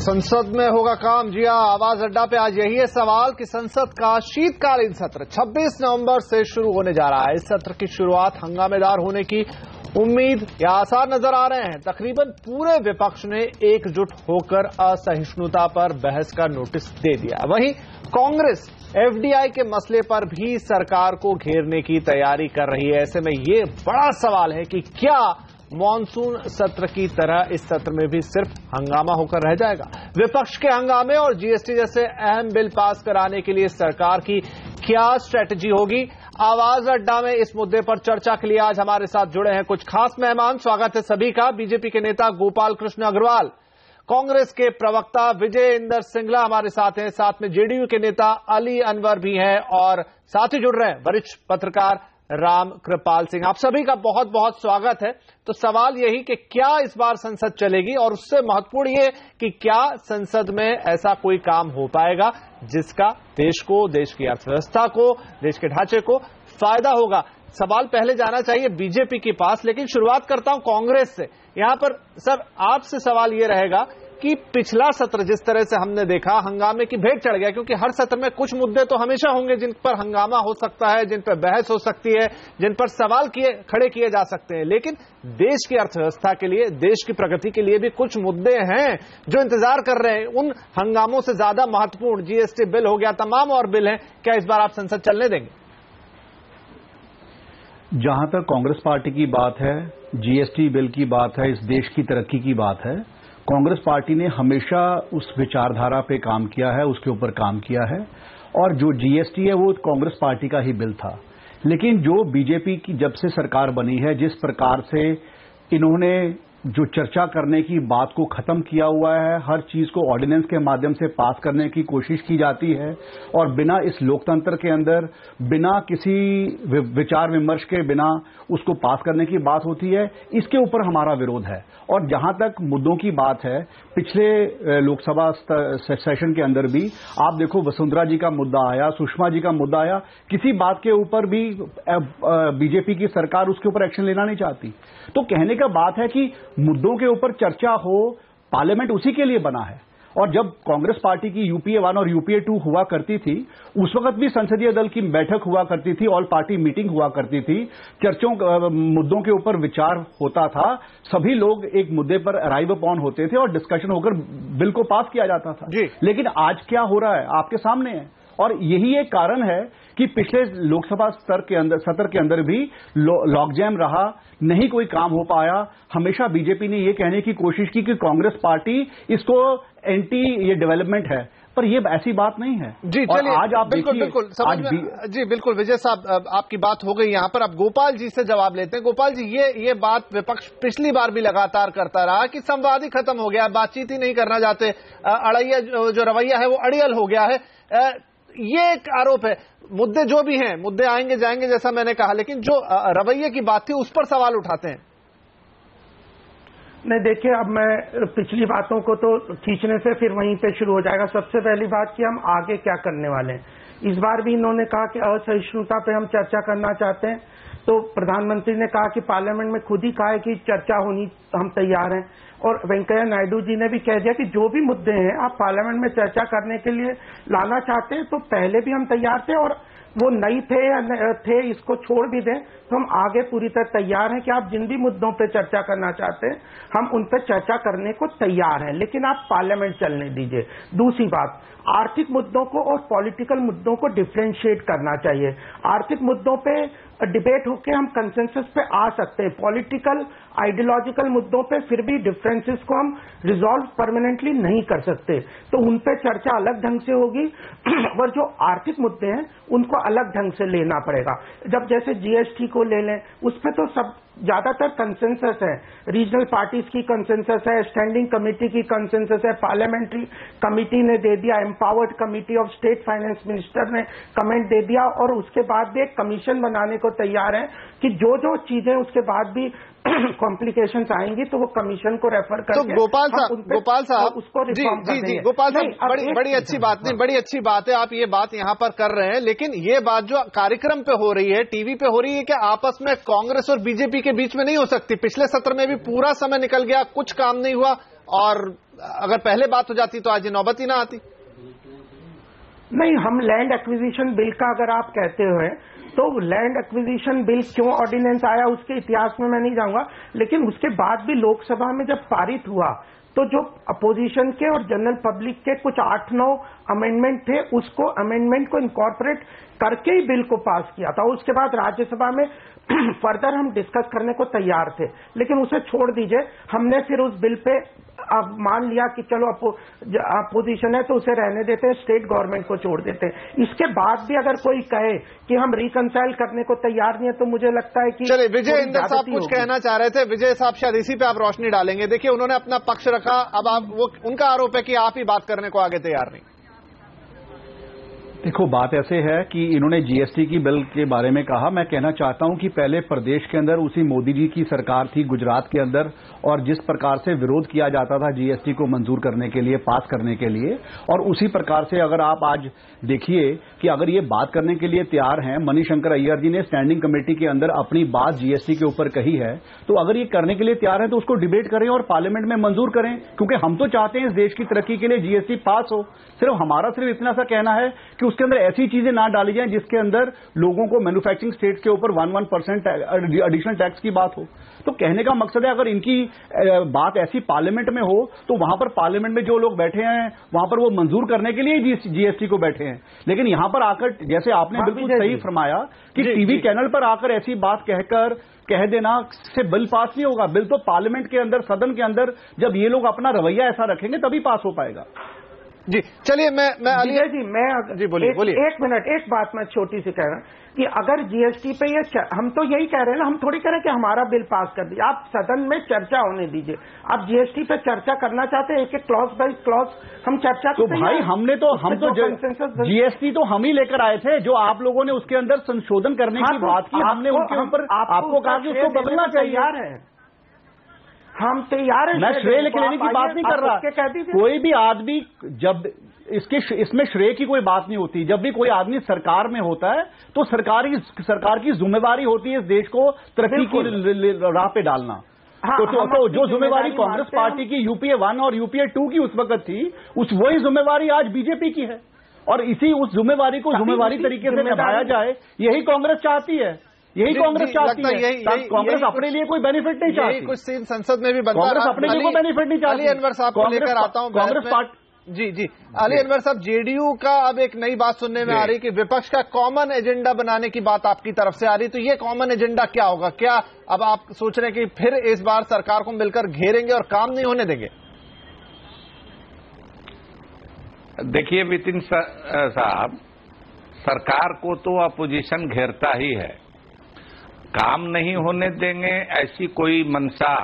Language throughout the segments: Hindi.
संसद में होगा काम। जी हां, आवाज अड्डा पे आज यही है सवाल कि संसद का शीतकालीन सत्र 26 नवंबर से शुरू होने जा रहा है। इस सत्र की शुरुआत हंगामेदार होने की उम्मीद या आसार नजर आ रहे हैं। तकरीबन पूरे विपक्ष ने एकजुट होकर असहिष्णुता पर बहस का नोटिस दे दिया। वहीं कांग्रेस एफडीआई के मसले पर भी सरकार को घेरने की तैयारी कर रही है। ऐसे में ये बड़ा सवाल है कि क्या मॉनसून सत्र की तरह इस सत्र में भी सिर्फ हंगामा होकर रह जाएगा। विपक्ष के हंगामे और जीएसटी जैसे अहम बिल पास कराने के लिए सरकार की क्या स्ट्रेटजी होगी। आवाज अड्डा में इस मुद्दे पर चर्चा के लिए आज हमारे साथ जुड़े हैं कुछ खास मेहमान। स्वागत है सभी का। बीजेपी के नेता गोपाल कृष्ण अग्रवाल, कांग्रेस के प्रवक्ता विजय इंदर सिंगला हमारे साथ हैं, साथ में जेडीयू के नेता अली अनवर भी हैं और साथ ही जुड़ रहे हैं वरिष्ठ पत्रकार राम कृपाल सिंह। आप सभी का बहुत बहुत स्वागत है। तो सवाल यही कि क्या इस बार संसद चलेगी और उससे महत्वपूर्ण ये कि क्या संसद में ऐसा कोई काम हो पाएगा जिसका देश को, देश की अर्थव्यवस्था को, देश के ढांचे को फायदा होगा। सवाल पहले जाना चाहिए बीजेपी के पास, लेकिन शुरुआत करता हूं कांग्रेस से। यहां पर सर आपसे सवाल यह रहेगा कि पिछला सत्र जिस तरह से हमने देखा हंगामे की भेंट चढ़ गया, क्योंकि हर सत्र में कुछ मुद्दे तो हमेशा होंगे जिन पर हंगामा हो सकता है, जिन पर बहस हो सकती है, जिन पर सवाल खड़े किए जा सकते हैं। लेकिन देश की अर्थव्यवस्था के लिए, देश की प्रगति के लिए भी कुछ मुद्दे हैं जो इंतजार कर रहे हैं। उन हंगामों से ज्यादा महत्वपूर्ण जीएसटी बिल हो गया, तमाम और बिल हैं। क्या इस बार आप संसद चलने देंगे? जहां तक कांग्रेस पार्टी की बात है, जीएसटी बिल की बात है, इस देश की तरक्की की बात है, कांग्रेस पार्टी ने हमेशा उस विचारधारा पे काम किया है, उसके ऊपर काम किया है। और जो जीएसटी है वो कांग्रेस पार्टी का ही बिल था। लेकिन जो बीजेपी की जब से सरकार बनी है, जिस प्रकार से इन्होंने जो चर्चा करने की बात को खत्म किया हुआ है, हर चीज को ऑर्डिनेंस के माध्यम से पास करने की कोशिश की जाती है और बिना इस लोकतंत्र के अंदर, बिना किसी विचार विमर्श के बिना उसको पास करने की बात होती है, इसके ऊपर हमारा विरोध है। और जहां तक मुद्दों की बात है, पिछले लोकसभा सेशन के अंदर भी आप देखो वसुंधरा जी का मुद्दा आया, सुषमा जी का मुद्दा आया, किसी बात के ऊपर भी बीजेपी की सरकार उसके ऊपर एक्शन लेना नहीं चाहती। तो कहने का बात है कि मुद्दों के ऊपर चर्चा हो, पार्लियामेंट उसी के लिए बना है। और जब कांग्रेस पार्टी की यूपीए 1 और यूपीए 2 हुआ करती थी, उस वक्त भी संसदीय दल की बैठक हुआ करती थी, ऑल पार्टी मीटिंग हुआ करती थी, मुद्दों के ऊपर विचार होता था, सभी लोग एक मुद्दे पर अराइव अपॉन होते थे और डिस्कशन होकर बिल को पास किया जाता था। लेकिन आज क्या हो रहा है आपके सामने है। और यही एक कारण है कि पिछले लोकसभा सत्र के अंदर भी लॉकजैम रहा, नहीं कोई काम हो पाया। हमेशा बीजेपी ने यह कहने की कोशिश की कि कांग्रेस पार्टी इसको एंटी ये डेवलपमेंट है, पर ये ऐसी बात नहीं है। जी चलिए, आज आप बिल्कुल समझ में। जी बिल्कुल विजय साहब, आपकी बात हो गई। यहां पर आप गोपाल जी से जवाब लेते हैं। गोपाल जी, ये बात विपक्ष पिछली बार भी लगातार करता रहा कि संवाद ही खत्म हो गया, बातचीत ही नहीं करना चाहते, अड़ैया जो रवैया है वो अड़ियल हो गया है। ये एक आरोप है। मुद्दे जो भी हैं, मुद्दे आएंगे जाएंगे जैसा मैंने कहा, लेकिन जो रवैये की बात थी उस पर सवाल उठाते हैं। नहीं देखिए, अब मैं पिछली बातों को तो खींचने से फिर वहीं पे शुरू हो जाएगा। सबसे पहली बात कि हम आगे क्या करने वाले हैं। इस बार भी इन्होंने कहा कि असहिष्णुता पे हम चर्चा करना चाहते हैं, तो प्रधानमंत्री ने कहा कि पार्लियामेंट में खुद ही कहा है कि चर्चा होनी, हम तैयार हैं। और वेंकैया नायडू जी ने भी कह दिया कि जो भी मुद्दे हैं आप पार्लियामेंट में चर्चा करने के लिए लाना चाहते हैं तो पहले भी हम तैयार थे, और वो नहीं थे या थे इसको छोड़ भी दें तो हम आगे पूरी तरह तैयार हैं कि आप जिन भी मुद्दों पे चर्चा करना चाहते हैं हम उन पे चर्चा करने को तैयार हैं, लेकिन आप पार्लियामेंट चलने दीजिए। दूसरी बात, आर्थिक मुद्दों को और पॉलिटिकल मुद्दों को डिफरेंशिएट करना चाहिए। आर्थिक मुद्दों पे डिबेट होके हम कंसेंसस पे आ सकते हैं, पॉलिटिकल आइडियोलॉजिकल मुद्दों पे फिर भी डिफरेंसेस को हम रिजॉल्व परमानेंटली नहीं कर सकते, तो उन पे चर्चा अलग ढंग से होगी। और जो आर्थिक मुद्दे हैं उनको अलग ढंग से लेना पड़ेगा। जब जैसे जीएसटी को ले लें, उस पे तो सब ज्यादातर कंसेंसस है, रीजनल पार्टीज की कंसेंसस है, स्टैंडिंग कमेटी की कंसेंसस है, पार्लियामेंट्री कमेटी ने दे दिया, empowered committee of state finance minister ने कमेंट दे दिया, और उसके बाद भी एक कमीशन बनाने को तैयार है कि जो जो चीजें उसके बाद भी कॉम्प्लिकेशंस आएंगी तो वो कमीशन को रेफर करके। तो गोपाल साहब उसको जी गोपाल साहब, बड़ी अच्छी बात नहीं, बड़ी अच्छी बात है आप ये बात यहाँ पर कर रहे हैं, लेकिन ये बात जो कार्यक्रम पे हो रही है, टीवी पे हो रही है, क्या आपस में कांग्रेस और बीजेपी के बीच में नहीं हो सकती? पिछले सत्र में भी पूरा समय निकल गया, कुछ काम नहीं हुआ, और अगर पहले बात हो जाती तो आज ये नौबत ही ना आती। नहीं, हम लैंड एक्विजिशन बिल का अगर आप कहते हुए तो लैंड एक्विजिशन बिल क्यों ऑर्डिनेंस आया उसके इतिहास में मैं नहीं जाऊंगा, लेकिन उसके बाद भी लोकसभा में जब पारित हुआ तो जो अपोजिशन के और जनरल पब्लिक के कुछ 8-9 अमेंडमेंट थे, उसको अमेंडमेंट को इनकॉर्पोरेट करके ही बिल को पास किया था। उसके बाद राज्यसभा में फर्दर हम डिस्कस करने को तैयार थे, लेकिन उसे छोड़ दीजिए। हमने फिर उस बिल पे अब मान लिया कि चलो अपोजिशन है तो उसे रहने देते हैं, स्टेट गवर्नमेंट को छोड़ देते हैं। इसके बाद भी अगर कोई कहे कि हम रिकंसाइल करने को तैयार नहीं है तो मुझे लगता है कि चलिए, विजय इंदर साहब कुछ कहना चाह रहे थे। विजय साहब शायद इसी पे आप रोशनी डालेंगे। देखिए, उन्होंने अपना पक्ष रखा, अब आप वो उनका आरोप है कि आप ही बात करने को आगे तैयार नहीं। देखो, बात ऐसे है कि इन्होंने जीएसटी की बिल के बारे में कहा। मैं कहना चाहता हूं कि पहले प्रदेश के अंदर उसी मोदी जी की सरकार थी गुजरात के अंदर, और जिस प्रकार से विरोध किया जाता था जीएसटी को मंजूर करने के लिए, पास करने के लिए, और उसी प्रकार से अगर आप आज देखिए कि अगर ये बात करने के लिए तैयार हैं, मणिशंकर अय्यर जी ने स्टैंडिंग कमेटी के अंदर अपनी बात जीएसटी के ऊपर कही है, तो अगर ये करने के लिए तैयार हैं तो उसको डिबेट करें और पार्लियामेंट में मंजूर करें, क्योंकि हम तो चाहते हैं इस देश की तरक्की के लिए जीएसटी पास हो। सिर्फ इतना सा कहना है कि उसके अंदर ऐसी चीजें ना डाली जाएं जिसके अंदर लोगों को मैन्युफैक्चरिंग स्टेट के ऊपर 1% एडिशनल टैक्स की बात हो। तो कहने का मकसद है अगर इनकी बात ऐसी पार्लियामेंट में हो तो वहां पर पार्लियामेंट में जो लोग बैठे हैं वहां पर वो मंजूर करने के लिए जीएसटी को बैठे हैं। लेकिन यहां पर आकर, जैसे आपने बिल्कुल सही फरमाया कि टीवी चैनल पर आकर ऐसी बात कहकर कह देना से बिल पास नहीं होगा। बिल तो पार्लियामेंट के अंदर, सदन के अंदर जब ये लोग अपना रवैया ऐसा रखेंगे तभी पास हो पाएगा। जी चलिए, मैं अली जी, मैं बोलिए। एक मिनट, एक बात मैं छोटी सी कह रहा हूं कि अगर जीएसटी पे ये हम तो यही कह रहे हैं ना, हम थोड़ी कह रहे हैं कि हमारा बिल पास कर दीजिए, आप सदन में चर्चा होने दीजिए। आप जीएसटी पे चर्चा करना चाहते हैं, एक एक क्लॉज बाई क्लॉज हम चर्चा तो भाई हम तो जीएसटी तो हम ही लेकर आए थे, जो आप लोगों ने उसके अंदर संशोधन करने की बात की, हमने उनके ऊपर आपको कहा कि उसको बदलना चाहिए। हम तैयार हैं। मैं श्रेय लेने की बात नहीं कर रहा। कोई भी आदमी, जब इसमें श्रेय की कोई बात नहीं होती। जब भी कोई आदमी सरकार में होता है तो सरकार की जिम्मेवारी होती है इस देश को तरक्की की राह पे डालना। तो जो जिम्मेवारी कांग्रेस पार्टी की यूपीए 1 और यूपीए 2 की उस वक्त थी, वही जिम्मेवारी आज बीजेपी की है, और उस जिम्मेवारी को जिम्मेवारी तरीके से निभाया जाए, यही कांग्रेस चाहती है। यही कांग्रेस चाहती है। कांग्रेस अपने लिए कोई बेनिफिट नहीं चाहती। कुछ सीन संसद में भी बनता है, कांग्रेस अपने लिए कोई बेनिफिट नहीं चाहती। अली अनवर साहब को लेकर आता हूं कांग्रेस पार्टी। जी अली अनवर साहब, जेडीयू का अब एक नई बात सुनने में आ रही कि विपक्ष का कॉमन एजेंडा बनाने की बात आपकी तरफ से आ रही, तो ये कॉमन एजेंडा क्या होगा? क्या अब आप सोच रहे हैं कि फिर इस बार सरकार को मिलकर घेरेंगे और काम नहीं होने देंगे? देखिए विपिन साहब, सरकार को तो अपोजिशन घेरता ही है, काम नहीं होने देंगे ऐसी कोई मंशा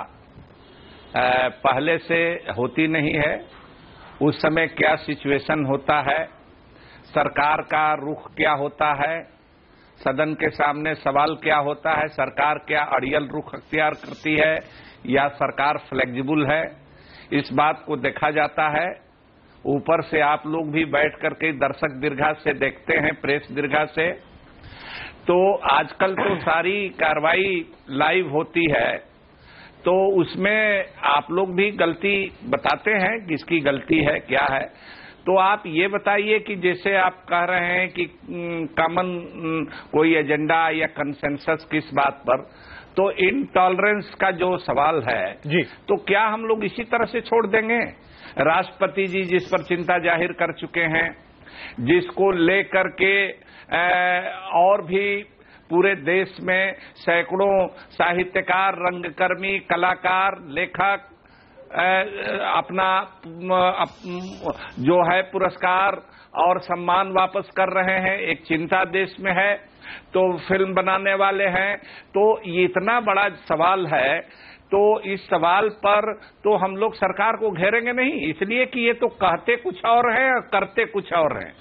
पहले से होती नहीं है। उस समय क्या सिचुएशन होता है, सरकार का रुख क्या होता है, सदन के सामने सवाल क्या होता है, सरकार क्या अड़ियल रुख अख्तियार करती है या सरकार फ्लेक्सिबल है, इस बात को देखा जाता है। ऊपर से आप लोग भी बैठ करके दर्शक दीर्घा से देखते हैं, प्रेस दीर्घा से, तो आजकल तो सारी कार्रवाई लाइव होती है, तो उसमें आप लोग भी गलती बताते हैं, किसकी गलती है क्या है। तो आप ये बताइए कि जैसे आप कह रहे हैं कि कॉमन कोई एजेंडा या कंसेंसस किस बात पर, तो इनटॉलरेंस का जो सवाल है जी, तो क्या हम लोग इसी तरह से छोड़ देंगे? राष्ट्रपति जी जिस पर चिंता जाहिर कर चुके हैं, जिसको लेकर के और भी पूरे देश में सैकड़ों साहित्यकार, रंगकर्मी, कलाकार, लेखक अपना जो है पुरस्कार और सम्मान वापस कर रहे हैं, एक चिंता देश में है, तो फिल्म बनाने वाले हैं, तो ये इतना बड़ा सवाल है, तो इस सवाल पर तो हम लोग सरकार को घेरेंगे नहीं, इसलिए कि ये तो कहते कुछ और हैं और करते कुछ और हैं।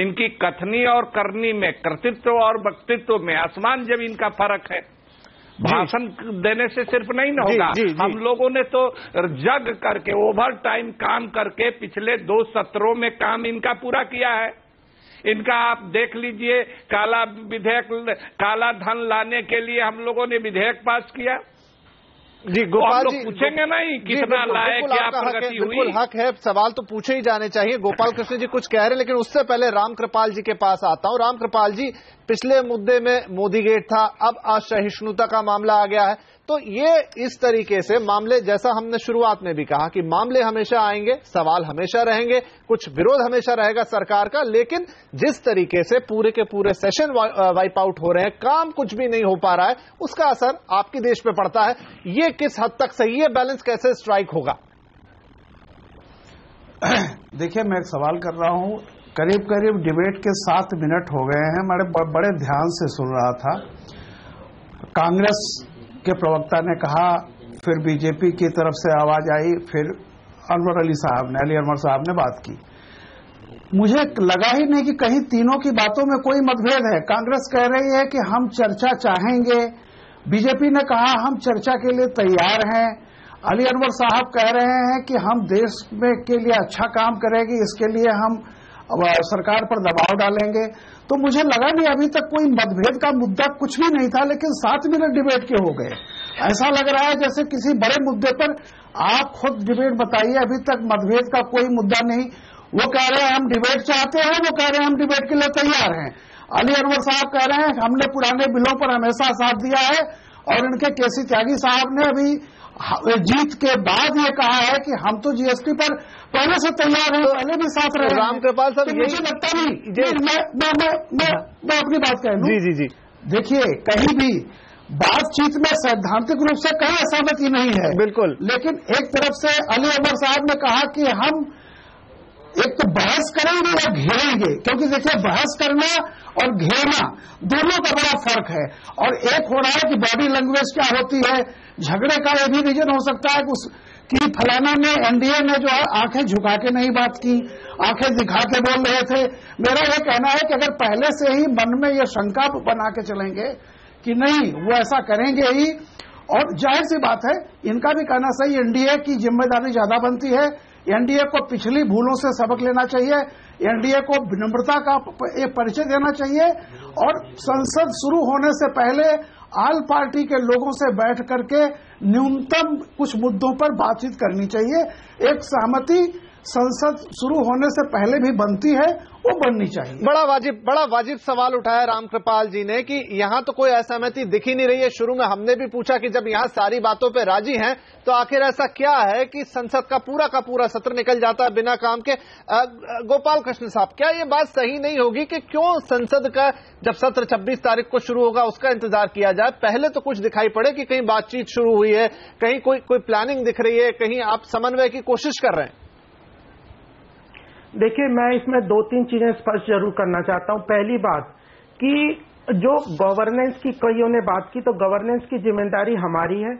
इनकी कथनी और करनी में, कर्तृत्व और वक्तृत्व में आसमान जमीन का फर्क है। भाषण देने से सिर्फ नहीं ना होगा। हम लोगों ने तो जग करके, ओवर टाइम काम करके पिछले 2 सत्रों में काम इनका पूरा किया है। इनका आप देख लीजिए, काला विधेयक, काला धन लाने के लिए हम लोगों ने विधेयक पास किया, जी गोपाल जी पूछेंगे नहीं कितना लाए, क्या प्रगति हुई। बिल्कुल हक है, सवाल तो पूछे ही जाने चाहिए। गोपाल कृष्ण जी कुछ कह रहे हैं, लेकिन उससे पहले रामकृपाल जी के पास आता हूं। रामकृपाल जी, पिछले मुद्दे में मोदी गेट था, अब असहिष्णुता का मामला आ गया है, तो ये इस तरीके से मामले, जैसा हमने शुरुआत में भी कहा कि मामले हमेशा आएंगे, सवाल हमेशा रहेंगे, कुछ विरोध हमेशा रहेगा सरकार का, लेकिन जिस तरीके से पूरे के पूरे सेशन वाइप आउट हो रहे हैं, काम कुछ भी नहीं हो पा रहा है, उसका असर आपके देश पे पड़ता है। ये किस हद तक सही है, बैलेंस कैसे स्ट्राइक होगा? देखिए, मैं एक सवाल कर रहा हूं, करीब करीब डिबेट के 7 मिनट हो गए हैं। मैं बड़े ध्यान से सुन रहा था। कांग्रेस के प्रवक्ता ने कहा, फिर बीजेपी की तरफ से आवाज आई, फिर अली अनवर साहब ने बात की। मुझे लगा ही नहीं कि कहीं तीनों की बातों में कोई मतभेद है। कांग्रेस कह रही है कि हम चर्चा चाहेंगे, बीजेपी ने कहा हम चर्चा के लिए तैयार हैं, अली अनवर साहब कह रहे हैं कि हम देश में के लिए अच्छा काम करेंगे, इसके लिए हम सरकार पर दबाव डालेंगे। तो मुझे लगा नहीं अभी तक कोई मतभेद का मुद्दा कुछ भी नहीं था, लेकिन 7 मिनट डिबेट के हो गए। ऐसा लग रहा है जैसे किसी बड़े मुद्दे पर आप खुद डिबेट बताइए, अभी तक मतभेद का कोई मुद्दा नहीं। वो कह रहे हैं हम डिबेट चाहते हैं, वो कह रहे हैं हम डिबेट के लिए तैयार हैं। अली अनवर साहब कह रहे हैं हमने पुराने बिलों पर हमेशा साथ दिया है, और इनके केसी त्यागी साहब ने अभी जीत के बाद ये कहा है कि हम तो जीएसटी पर पहले से तैयार हैं, पहले भी साथ रहे। रामकृपाल साहब, मुझे लगता नहीं, मैं अपनी बात कह लूं। जी। देखिए, कहीं भी बातचीत में सैद्धांतिक रूप से कहीं असहमति नहीं है, बिल्कुल, लेकिन एक तरफ से अली अनवर साहब ने कहा कि हम एक तो बहस करेंगे या घेरेंगे, क्योंकि देखिए बहस करना और घेरना दोनों का बड़ा फर्क है। और एक हो रहा है कि बॉडी लैंग्वेज क्या होती है, झगड़े का ये भी रीजन हो सकता है कि फलाना ने, एनडीए ने जो है आंखें झुका के नहीं बात की, आंखें दिखा के बोल रहे थे। मेरा ये कहना है कि अगर पहले से ही मन में ये शंका बना के चलेंगे कि नहीं वो ऐसा करेंगे ही, और जाहिर सी बात है इनका भी कहना सही, एनडीए की जिम्मेदारी ज्यादा बनती है, एनडीए को पिछली भूलों से सबक लेना चाहिए, एनडीए को विनम्रता का एक परिचय देना चाहिए, और संसद शुरू होने से पहले आल पार्टी के लोगों से बैठ करके न्यूनतम कुछ मुद्दों पर बातचीत करनी चाहिए। एक सहमति संसद शुरू होने से पहले भी बनती है, वो बननी चाहिए। बड़ा वाजिब सवाल उठाया रामकृपाल जी ने कि यहां तो कोई असहमति दिख ही नहीं रही है। शुरू में हमने भी पूछा कि जब यहां सारी बातों पे राजी हैं, तो आखिर ऐसा क्या है कि संसद का पूरा सत्र निकल जाता है बिना काम के? गोपाल कृष्ण साहब, क्या ये बात सही नहीं होगी कि क्यों संसद का जब सत्र 26 तारीख को शुरू होगा उसका इंतजार किया जाए? पहले तो कुछ दिखाई पड़े कि कहीं बातचीत शुरू हुई है, कहीं कोई प्लानिंग दिख रही है, कहीं आप समन्वय की कोशिश कर रहे हैं। देखिए, मैं इसमें 2-3 चीजें स्पष्ट जरूर करना चाहता हूं। पहली बात कि जो गवर्नेंस की कईयों ने बात की, तो गवर्नेंस की जिम्मेदारी हमारी है।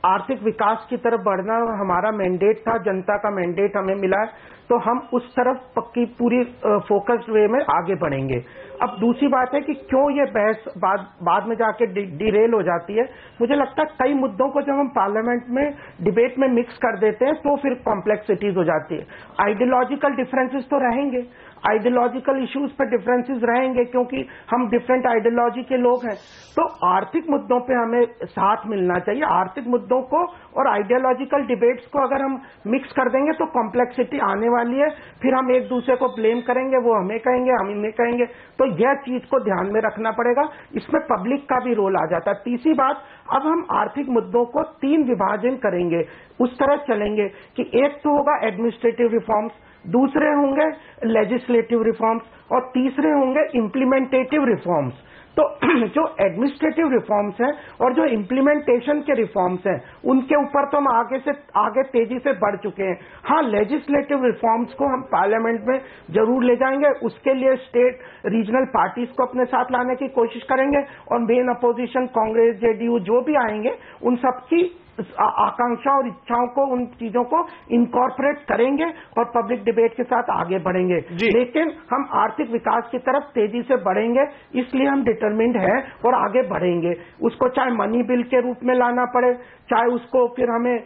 आर्थिक विकास की तरफ बढ़ना हमारा मैंडेट था, जनता का मैंडेट हमें मिला है, तो हम उस तरफ पक्की पूरी फोकस्ड वे में आगे बढ़ेंगे। अब दूसरी बात है कि क्यों ये बहस बाद में जाके डिरेल हो जाती है। मुझे लगता है कई मुद्दों को जब हम पार्लियामेंट में डिबेट में मिक्स कर देते हैं तो फिर कॉम्प्लेक्सिटीज हो जाती है। आइडियोलॉजिकल डिफरेंसेस तो रहेंगे, आइडियोलॉजिकल इश्यूज पर डिफरेंसेस रहेंगे, क्योंकि हम डिफरेंट आइडियोलॉजी के लोग हैं। तो आर्थिक मुद्दों पे हमें साथ मिलना चाहिए। आर्थिक मुद्दों को और आइडियोलॉजिकल डिबेट्स को अगर हम मिक्स कर देंगे तो कॉम्प्लेक्सिटी आने वाली है, फिर हम एक दूसरे को ब्लेम करेंगे, वो हमें कहेंगे, हम इन्हें कहेंगे। तो यह चीज को ध्यान में रखना पड़ेगा, इसमें पब्लिक का भी रोल आ जाता है। तीसरी बात, अब हम आर्थिक मुद्दों को 3 विभाजन करेंगे, उस तरह चलेंगे कि एक तो होगा एडमिनिस्ट्रेटिव रिफॉर्म्स, दूसरे होंगे लेजिस्लेटिव रिफॉर्म्स, और तीसरे होंगे इम्प्लीमेंटेटिव रिफॉर्म्स। तो जो एडमिनिस्ट्रेटिव रिफॉर्म्स हैं और जो इम्प्लीमेंटेशन के रिफॉर्म्स हैं, उनके ऊपर तो हम आगे तेजी से बढ़ चुके हैं। हाँ, लेजिस्लेटिव रिफॉर्म्स को हम पार्लियामेंट में जरूर ले जाएंगे, उसके लिए स्टेट रीजनल पार्टीज को अपने साथ लाने की कोशिश करेंगे, और मेन अपोजिशन कांग्रेस, जेडीयू जो भी आएंगे उन सबकी आकांक्षा और इच्छाओं को, उन चीजों को इनकॉर्पोरेट करेंगे और पब्लिक डिबेट के साथ आगे बढ़ेंगे। लेकिन हम आर्थिक विकास की तरफ तेजी से बढ़ेंगे, इसलिए हम डिटरमिन्ड हैं और आगे बढ़ेंगे। उसको चाहे मनी बिल के रूप में लाना पड़े, चाहे उसको फिर हमें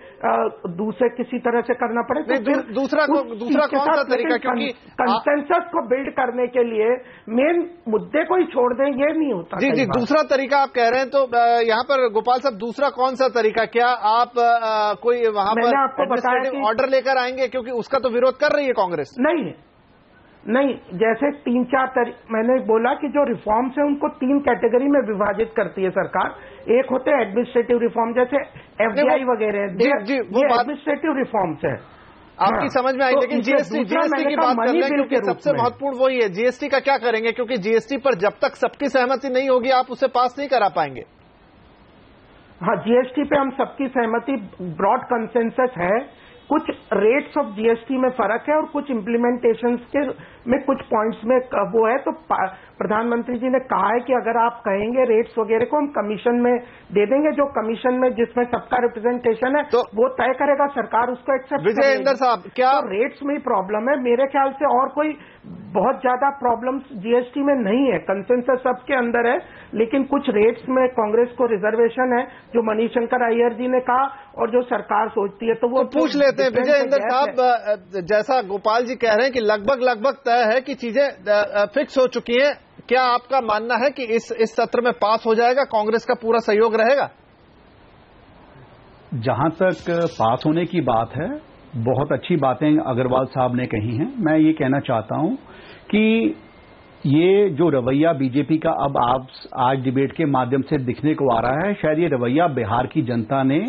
दूसरे किसी तरह से करना पड़े। तो दूसरा कौन सा तरीका? क्योंकि कंसेंसस को बिल्ड करने के लिए मेन मुद्दे को ही छोड़ दें, ये नहीं होता। जी, दूसरा तरीका आप कह रहे हैं, तो यहाँ पर गोपाल साहब दूसरा कौन सा तरीका? क्या आप कोई वहां पर एडमिनिस्ट्रेटिव ऑर्डर लेकर आएंगे, क्योंकि उसका तो विरोध कर रही है कांग्रेस? नहीं, जैसे 3-4 मैंने बोला कि जो रिफॉर्म्स है उनको 3 कैटेगरी में विभाजित करती है सरकार। एक होते हैं एडमिनिस्ट्रेटिव रिफॉर्म, जैसे FDI वगैरह, ये एडमिनिस्ट्रेटिव रिफॉर्म्स है। आपकी समझ में आई, लेकिन जीएसटी की बात कर रहे हैं, क्योंकि सबसे महत्वपूर्ण वही है। जीएसटी का क्या करेंगे, क्योंकि जीएसटी पर जब तक सबकी सहमति नहीं होगी आप उसे पास नहीं करा पाएंगे। हाँ, जीएसटी पे हम सबकी सहमति, ब्रॉड कंसेंसस है। कुछ रेट्स ऑफ जीएसटी में फर्क है और कुछ इम्प्लीमेंटेशन के में कुछ पॉइंट्स में वो है। तो प्रधानमंत्री जी ने कहा है कि अगर आप कहेंगे रेट्स वगैरह को हम कमीशन में दे देंगे, जो कमीशन में जिसमें सबका रिप्रेजेंटेशन है तो वो तय करेगा, सरकार उसको एक्सेप्ट करेगी। विजय इंदर साहब, क्या तो रेट्स में ही प्रॉब्लम है? मेरे ख्याल से और कोई बहुत ज्यादा प्रॉब्लम्स जीएसटी में नहीं है, कंसेंसस सबके अंदर है। लेकिन कुछ रेट्स में कांग्रेस को रिजर्वेशन है, जो मणिशंकर अय्यर जी ने कहा, और जो सरकार सोचती है तो वो पूछ लेते हैं। विजय इंदर साहब, जैसा गोपाल जी कह रहे हैं कि लगभग तय है कि चीजें फिक्स हो चुकी हैं, क्या आपका मानना है कि इस सत्र में पास हो जाएगा, कांग्रेस का पूरा सहयोग रहेगा? जहां तक पास होने की बात है, बहुत अच्छी बातें अग्रवाल साहब ने कही हैं। मैं ये कहना चाहता हूं कि ये जो रवैया बीजेपी का अब आप आज डिबेट के माध्यम से दिखने को आ रहा है, शायद ये रवैया बिहार की जनता ने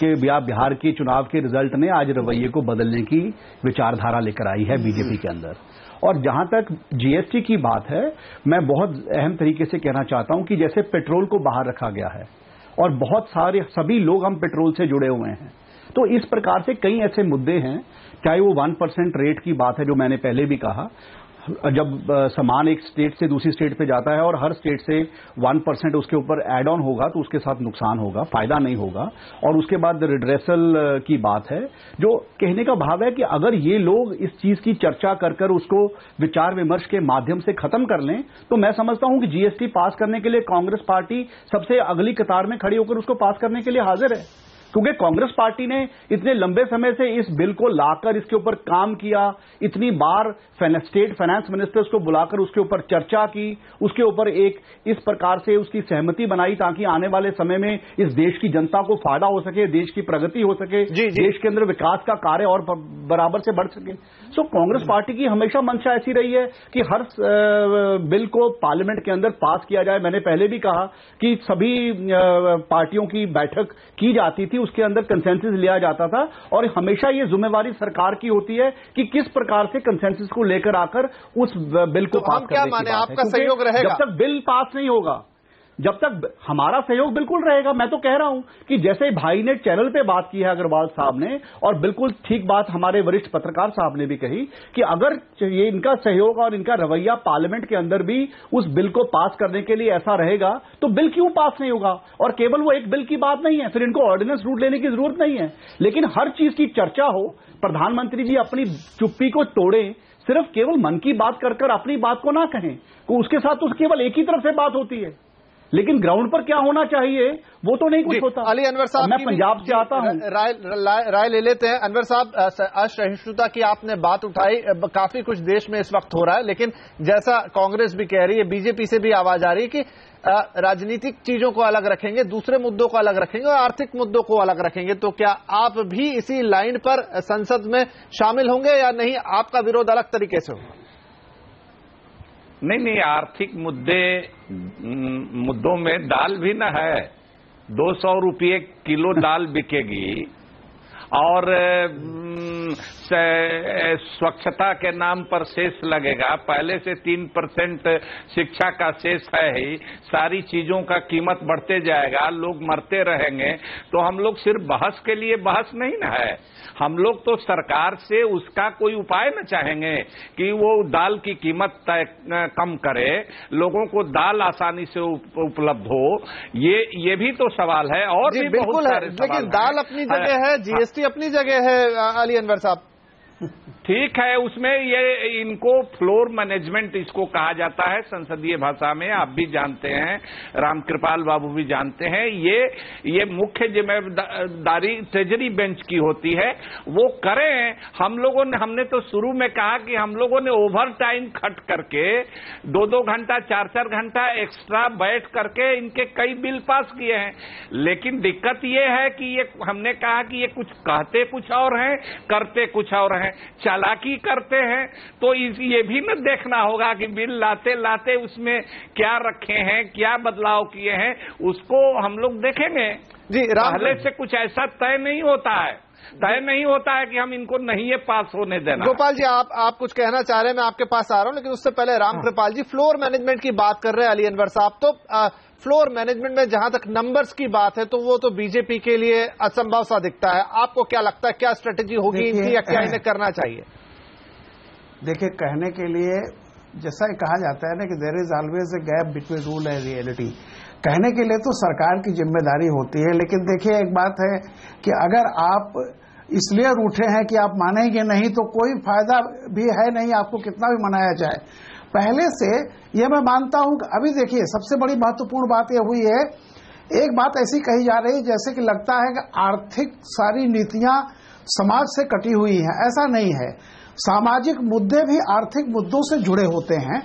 बिहार के चुनाव के रिजल्ट ने आज रवैये को बदलने की विचारधारा लेकर आई है बीजेपी के अंदर। और जहां तक जीएसटी की बात है, मैं बहुत अहम तरीके से कहना चाहता हूं कि जैसे पेट्रोल को बाहर रखा गया है और बहुत सारे सभी लोग हम पेट्रोल से जुड़े हुए हैं, तो इस प्रकार से कई ऐसे मुद्दे हैं, चाहे वो 1% रेट की बात है, जो मैंने पहले भी कहा, जब सामान एक स्टेट से दूसरी स्टेट पे जाता है और हर स्टेट से 1% उसके ऊपर एड ऑन होगा तो उसके साथ नुकसान होगा, फायदा नहीं होगा। और उसके बाद रिड्रेसल की बात है, जो कहने का भाव है कि अगर ये लोग इस चीज की चर्चा कर उसको विचार विमर्श के माध्यम से खत्म कर लें, तो मैं समझता हूं कि जीएसटी पास करने के लिए कांग्रेस पार्टी सबसे अगली कतार में खड़ी होकर उसको पास करने के लिए हाजिर है। क्योंकि कांग्रेस पार्टी ने इतने लंबे समय से इस बिल को लाकर इसके ऊपर काम किया, इतनी बार स्टेट फाइनेंस मिनिस्टर्स को बुलाकर उसके ऊपर चर्चा की, उसके ऊपर एक इस प्रकार से उसकी सहमति बनाई ताकि आने वाले समय में इस देश की जनता को फायदा हो सके, देश की प्रगति हो सके, देश के अंदर विकास का कार्य और बराबर से बढ़ सके। सो कांग्रेस पार्टी की हमेशा मंशा ऐसी रही है कि हर बिल को पार्लियामेंट के अंदर पास किया जाए। मैंने पहले भी कहा कि सभी पार्टियों की बैठक की जाती थी, उसके अंदर कंसेंसस लिया जाता था, और हमेशा ये जिम्मेवारी सरकार की होती है कि किस प्रकार से कंसेंसस को लेकर आकर उस बिल को पास करने की बात है। आपका सहयोग रहेगा जब तक बिल पास नहीं होगा, जब तक हमारा सहयोग बिल्कुल रहेगा। मैं तो कह रहा हूं कि जैसे भाई ने चैनल पे बात की है अग्रवाल साहब ने, और बिल्कुल ठीक बात हमारे वरिष्ठ पत्रकार साहब ने भी कही कि अगर ये इनका सहयोग और इनका रवैया पार्लियामेंट के अंदर भी उस बिल को पास करने के लिए ऐसा रहेगा तो बिल क्यों पास नहीं होगा। और केवल वो एक बिल की बात नहीं है, फिर इनको ऑर्डिनेंस रूट लेने की जरूरत नहीं है, लेकिन हर चीज की चर्चा हो, प्रधानमंत्री जी अपनी चुप्पी को तोड़ें, सिर्फ केवल मन की बात कर अपनी बात को ना कहें, तो उसके साथ तो केवल एक ही तरफ से बात होती है, लेकिन ग्राउंड पर क्या होना चाहिए वो तो नहीं कुछ होता। अली अनवर साहब, मैं पंजाब से आता हूं, राय ले लेते हैं। अनवर साहब, असहिष्णुता की आपने बात उठाई, काफी कुछ देश में इस वक्त हो रहा है, लेकिन जैसा कांग्रेस भी कह रही है, बीजेपी से भी आवाज आ रही है कि राजनीतिक चीजों को अलग रखेंगे, दूसरे मुद्दों को अलग रखेंगे और आर्थिक मुद्दों को अलग रखेंगे, तो क्या आप भी इसी लाइन पर संसद में शामिल होंगे या नहीं? आपका विरोध अलग तरीके से होगा? नहीं, आर्थिक मुद्दों में दाल भी न है। 200 रुपये किलो दाल बिकेगी और स्वच्छता के नाम पर शेष लगेगा। पहले से 3% शिक्षा का शेष है ही, सारी चीजों का कीमत बढ़ते जाएगा, लोग मरते रहेंगे। तो हम लोग सिर्फ बहस के लिए बहस नहीं ना है, हम लोग तो सरकार से उसका कोई उपाय न चाहेंगे कि वो दाल की कीमत कम करे, लोगों को दाल आसानी से उपलब्ध हो। ये भी तो सवाल है, और भी बहुत सारे सवाल हैं। लेकिन दाल अपनी जगह है, जीएसटी अपनी जगह है। अली अनवर साहब, ठीक है, उसमें ये इनको फ्लोर मैनेजमेंट इसको कहा जाता है संसदीय भाषा में, आप भी जानते हैं, रामकृपाल बाबू भी जानते हैं। ये मुख्य जिम्मेदारी ट्रेजरी बेंच की होती है, वो करें। हमने तो शुरू में कहा कि हम लोगों ने ओवर टाइम खट करके 2-2 घंटा 4-4 घंटा एक्स्ट्रा बैठ करके इनके कई बिल पास किए हैं। लेकिन दिक्कत ये है कि ये हमने कहा कि ये कुछ कहते कुछ और हैं, करते कुछ और हैं, चालाकी करते हैं। तो ये भी न देखना होगा कि बिल लाते लाते उसमें क्या रखे हैं, क्या बदलाव किए हैं, उसको हम लोग देखेंगे। जी, पहले से कुछ ऐसा तय नहीं होता है कि हम इनको नहीं ये पास होने देना। गोपाल जी, आप कुछ कहना चाह रहे हैं, मैं आपके पास आ रहा हूं, लेकिन उससे पहले रामकृपाल जी, फ्लोर मैनेजमेंट की बात कर रहे हैं अली अनवर साहब। तो फ्लोर मैनेजमेंट में जहां तक नंबर्स की बात है तो वो तो बीजेपी के लिए असंभव सा दिखता है। आपको क्या लगता है, क्या स्ट्रेटेजी होगी इनकी या क्या इन्हें करना चाहिए? देखिए, कहने के लिए जैसा कहा जाता है ना कि there is always a gap between rule and reality. कहने के लिए तो सरकार की जिम्मेदारी होती है, लेकिन देखिए एक बात है कि अगर आप इसलिए रूठे हैं कि आप मानेंगे नहीं तो कोई फायदा भी है नहीं, आपको कितना भी मनाया जाए। पहले से यह मैं मानता हूं कि अभी देखिए सबसे बड़ी महत्वपूर्ण बात यह हुई है, एक बात ऐसी कही जा रही है जैसे कि लगता है कि आर्थिक सारी नीतियां समाज से कटी हुई हैं। ऐसा नहीं है, सामाजिक मुद्दे भी आर्थिक मुद्दों से जुड़े होते हैं।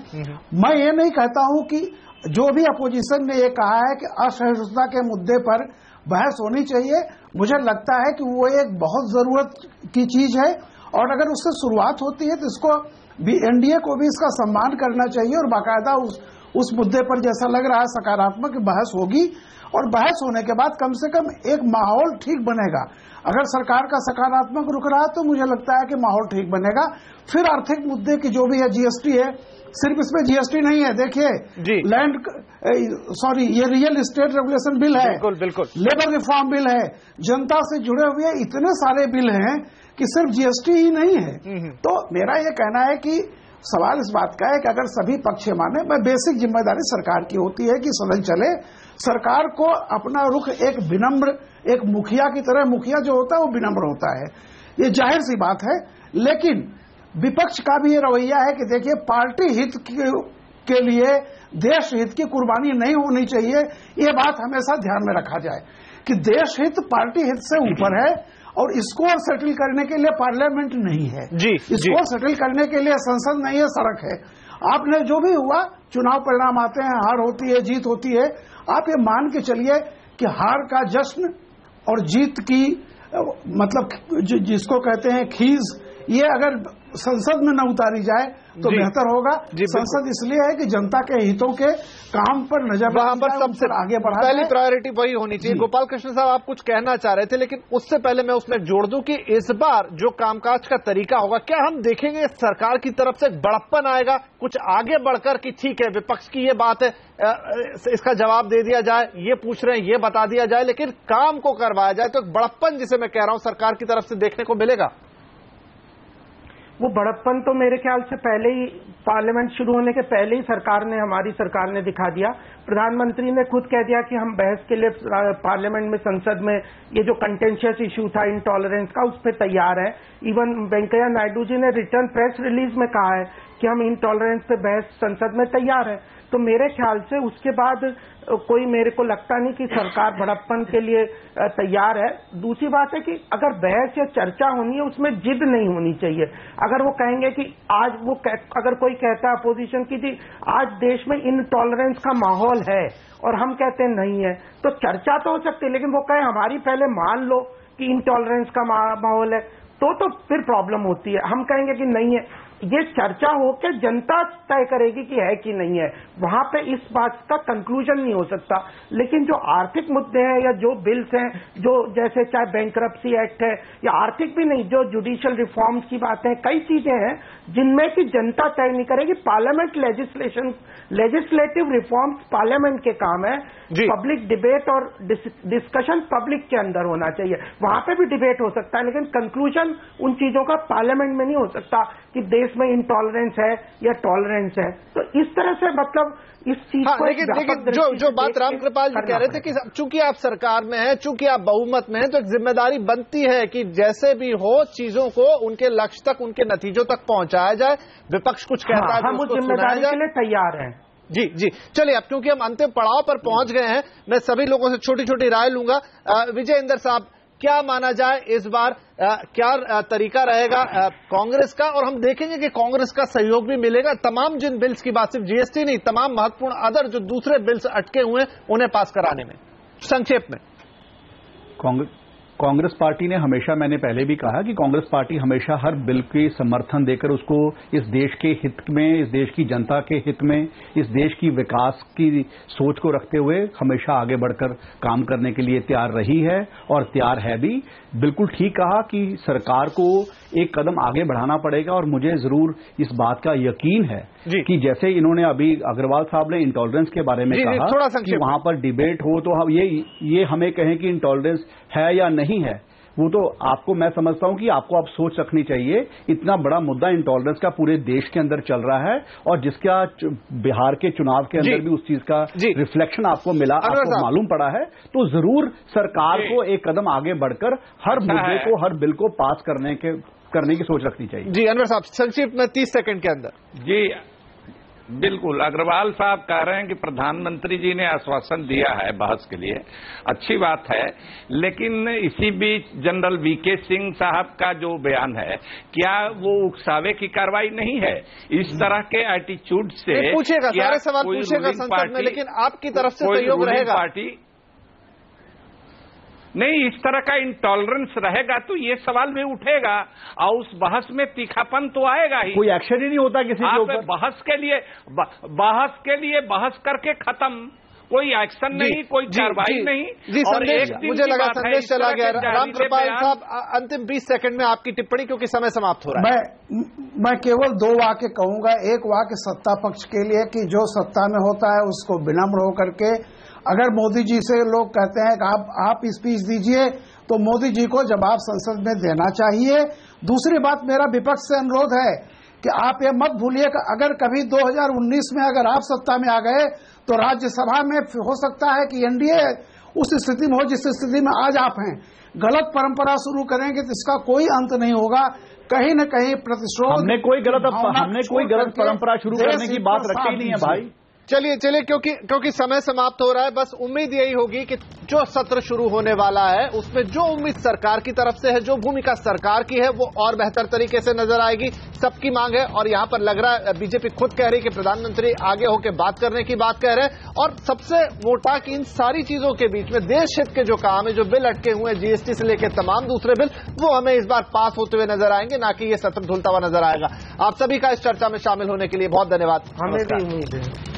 मैं ये नहीं कहता हूं कि जो भी अपोजिशन ने ये कहा है कि असहिष्णुता के मुद्दे पर बहस होनी चाहिए, मुझे लगता है कि वो एक बहुत जरूरत की चीज है, और अगर उससे शुरुआत होती है तो इसको भी, एनडीए को भी इसका सम्मान करना चाहिए और बाकायदा उस मुद्दे पर जैसा लग रहा है सकारात्मक बहस होगी, और बहस होने के बाद कम से कम एक माहौल ठीक बनेगा। अगर सरकार का सकारात्मक रुख रहा तो मुझे लगता है कि माहौल ठीक बनेगा। फिर आर्थिक मुद्दे की जो भी है, जीएसटी है, सिर्फ इसमें जीएसटी नहीं है, देखिए ये रियल एस्टेट रेगुलेशन बिल है, बिल्कुल, लेबर रिफॉर्म बिल है, जनता से जुड़े हुए इतने सारे बिल हैं कि सिर्फ जीएसटी ही नहीं है। तो मेरा ये कहना है कि सवाल इस बात का है कि अगर सभी पक्ष माने, मैं बेसिक जिम्मेदारी सरकार की होती है कि सदन चले, सरकार को अपना रुख एक विनम्र, एक मुखिया की तरह, मुखिया जो होता है वो विनम्र होता है, ये जाहिर सी बात है। लेकिन विपक्ष का भी ये रवैया है कि देखिए पार्टी हित के लिए देश हित की कुर्बानी नहीं होनी चाहिए। ये बात हमेशा ध्यान में रखा जाए कि देश हित पार्टी हित से ऊपर है, और इसको सेटल करने के लिए पार्लियामेंट नहीं है, इसको सेटल करने के लिए संसद नहीं है, सड़क है। आपने जो भी हुआ, चुनाव परिणाम आते हैं, हार होती है, जीत होती है, आप ये मान के चलिए कि हार का जश्न और जीत की मतलब जिसको कहते हैं खीज, ये अगर संसद में न उतारी जाए तो बेहतर होगा। संसद इसलिए है कि जनता के हितों के काम पर नजर, वहां पर सबसे आगे बढ़ा, पहली प्रायोरिटी वही होनी चाहिए। गोपाल कृष्ण साहब, आप कुछ कहना चाह रहे थे, लेकिन उससे पहले मैं उसमें जोड़ दूं कि इस बार जो कामकाज का तरीका होगा, क्या हम देखेंगे सरकार की तरफ से बड़प्पन आएगा कुछ आगे बढ़कर कि ठीक है विपक्ष की ये बात है, इसका जवाब दे दिया जाए, ये पूछ रहे हैं ये बता दिया जाए, लेकिन काम को करवाया जाए, तो बड़प्पन जिसे मैं कह रहा हूं सरकार की तरफ से देखने को मिलेगा? वो बड़प्पन तो मेरे ख्याल से पहले ही, पार्लियामेंट शुरू होने के पहले ही हमारी सरकार ने दिखा दिया। प्रधानमंत्री ने खुद कह दिया कि हम बहस के लिए पार्लियामेंट में, संसद में, ये जो कंटेंशियस इशू था इंटॉलरेंस का, उस पर तैयार है। इवन वेंकैया नायडू जी ने रिटर्न प्रेस रिलीज में कहा है कि हम इंटॉलरेंस पे बहस संसद में तैयार है। तो मेरे ख्याल से उसके बाद कोई, मेरे को लगता नहीं कि सरकार बड़प्पन के लिए तैयार है। दूसरी बात है कि अगर बहस या चर्चा होनी है उसमें जिद नहीं होनी चाहिए। अगर वो कहेंगे कि आज अगर कोई कहता है अपोजिशन की जी आज देश में इनटॉलरेंस का माहौल है और हम कहते हैं नहीं है, तो चर्चा तो हो सकती है, लेकिन वो कहे हमारी पहले मान लो कि इनटॉलरेंस का माहौल है, तो फिर प्रॉब्लम होती है। हम कहेंगे कि नहीं है, ये चर्चा होकर जनता तय करेगी कि है कि नहीं है, वहां पे इस बात का कंक्लूजन नहीं हो सकता। लेकिन जो आर्थिक मुद्दे हैं या जो बिल्स हैं, जो जैसे चाहे बैंक्रप्सी एक्ट है या आर्थिक भी नहीं, जो जुडिशियल रिफॉर्म्स की बातें, कई चीजें हैं जिनमें कि जनता तय नहीं करेगी। पार्लियामेंट लेजिस्लेटिव रिफॉर्म्स पार्लियामेंट के काम है, पब्लिक डिबेट और डिस्कशन पब्लिक के अंदर होना चाहिए। वहां पे भी डिबेट हो सकता है, लेकिन कंक्लूजन उन चीजों का पार्लियामेंट में नहीं हो सकता कि देश कांग्रेस में इंटॉलरेंस है या टॉलरेंस है। तो इस तरह से मतलब इस चीज को लेकिन जो बात रामकृपाल जी कह रहे थे कि चूंकि आप सरकार में हैं, चूंकि आप बहुमत में हैं, तो एक जिम्मेदारी बनती है कि जैसे भी हो चीजों को उनके लक्ष्य तक, उनके नतीजों तक पहुंचाया जाए। विपक्ष कुछ कहता है, हम उस जिम्मेदारी के लिए तैयार हैं। जी चलिए, अब क्योंकि हम अंतिम पड़ाव पर पहुंच गए हैं, मैं सभी लोगों से छोटी छोटी राय लूंगा। विजय इंदर साहब, क्या माना जाए इस बार, क्या तरीका रहेगा कांग्रेस का, और हम देखेंगे कि कांग्रेस का सहयोग भी मिलेगा तमाम जिन बिल्स की बात, सिर्फ जीएसटी नहीं, तमाम महत्वपूर्ण अदर जो दूसरे बिल्स अटके हुए हैं उन्हें पास कराने में। संक्षेप में, कांग्रेस पार्टी ने हमेशा, मैंने पहले भी कहा कि कांग्रेस पार्टी हमेशा हर बिल के समर्थन देकर उसको इस देश के हित में, इस देश की जनता के हित में, इस देश की विकास की सोच को रखते हुए हमेशा आगे बढ़कर काम करने के लिए तैयार रही है और तैयार है भी। बिल्कुल ठीक कहा कि सरकार को एक कदम आगे बढ़ाना पड़ेगा, और मुझे जरूर इस बात का यकीन है कि जैसे इन्होंने अभी अग्रवाल साहब ने इंटॉलरेंस के बारे में कहा कि वहां पर डिबेट हो, तो हम ये हमें कहें कि इंटॉलरेंस है या नहीं है, वो तो आपको, मैं समझता हूं कि आपको आप सोच रखनी चाहिए। इतना बड़ा मुद्दा इंटॉलरेंस का पूरे देश के अंदर चल रहा है, और जिसका बिहार के चुनाव के अंदर भी उस चीज का रिफ्लेक्शन आपको मिला, आपको मालूम पड़ा है, तो जरूर सरकार को एक कदम आगे बढ़कर हर मुद्दे को, हर बिल को पास करने की सोच रखनी चाहिए। जी अनवर साहब, संक्षिप्त में 30 सेकंड के अंदर। जी बिल्कुल, अग्रवाल साहब कह रहे हैं कि प्रधानमंत्री जी ने आश्वासन दिया है बहस के लिए, अच्छी बात है, लेकिन इसी बीच जनरल वीके सिंह साहब का जो बयान है, क्या वो उकसावे की कार्रवाई नहीं है? इस तरह के एटीट्यूड से पूछेगा, सारे सवाल पूछेगा संसद में, लेकिन आपकी तरफ से सहयोग रहेगा? पार्टी नहीं, इस तरह का इंटॉलरेंस रहेगा तो ये सवाल भी उठेगा, और उस बहस में तीखापन तो आएगा ही। कोई एक्शन ही नहीं होता किसी के ऊपर। बहस के लिए बहस करके खत्म, कोई एक्शन नहीं, कोई कार्रवाई नहीं। जी संदेश, मुझे लगा संदेश चला गया। रामकृपाल साहब, अंतिम 20 सेकंड में आपकी टिप्पणी, क्योंकि समय समाप्त हो रहा है। मैं केवल 2 वाक्य कहूंगा। एक वाक्य सत्ता पक्ष के लिए कि जो सत्ता में होता है उसको विनम्र होकर के, अगर मोदी जी से लोग कहते हैं कि आप स्पीच दीजिए, तो मोदी जी को जवाब संसद में देना चाहिए। दूसरी बात, मेरा विपक्ष से अनुरोध है कि आप ये मत भूलिए कि अगर कभी 2019 में अगर आप सत्ता में आ गए, तो राज्यसभा में हो सकता है कि एनडीए उस स्थिति में हो जिस स्थिति में आज आप हैं। गलत परंपरा शुरू करेंगे तो इसका कोई अंत नहीं होगा। कहीं न कहीं प्रतिशोध, हमने कोई गलत परंपरा शुरू करने की बात रखी नहीं है भाई। चलिए, क्योंकि समय समाप्त हो रहा है, बस उम्मीद यही होगी कि जो सत्र शुरू होने वाला है उसमें जो उम्मीद सरकार की तरफ से है, जो भूमिका सरकार की है, वो और बेहतर तरीके से नजर आएगी। सबकी मांग है, और यहां पर लग रहा है बीजेपी खुद कह रही है कि प्रधानमंत्री आगे होकर बात करने की बात कह रहे हैं। और सबसे मोटा कि इन सारी चीजों के बीच में देश हित के जो काम है, जो बिल अटके हुए हैं, जीएसटी से लेकर तमाम दूसरे बिल, वो हमें इस बार पास होते हुए नजर आएंगे, ना कि ये सत्र धुलता हुआ नजर आएगा। आप सभी का इस चर्चा में शामिल होने के लिए बहुत धन्यवाद। हमें भी उम्मीद है।